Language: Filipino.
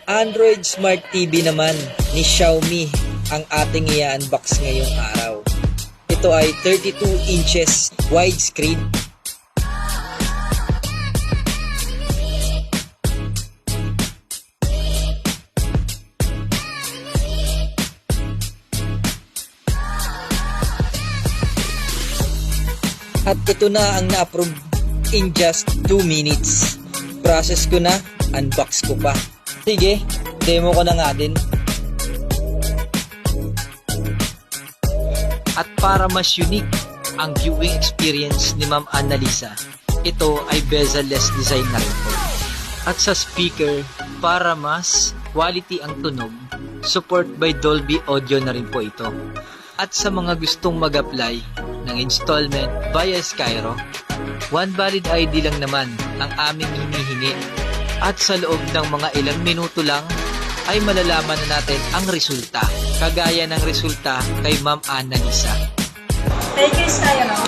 Android Smart TV naman ni Xiaomi ang ating i-unbox ngayong araw. Ito ay 32 inches widescreen. At ito na ang na-approve in just 2 minutes. Process ko na, unbox ko pa. Sige, demo ko na nga din. At para mas unique ang viewing experience ni Ma'am Annalisa, ito ay bezel-less design na rin po. At sa speaker, para mas quality ang tunog, support by Dolby Audio na rin po ito. At sa mga gustong mag-apply ng installment via Skyro, one valid ID lang naman ang aming hinihingi. At sa loob ng mga ilang minuto lang ay malalaman na natin ang resulta. Kagaya ng resulta kay Ma'am Annalisa. Thank you, Skyro.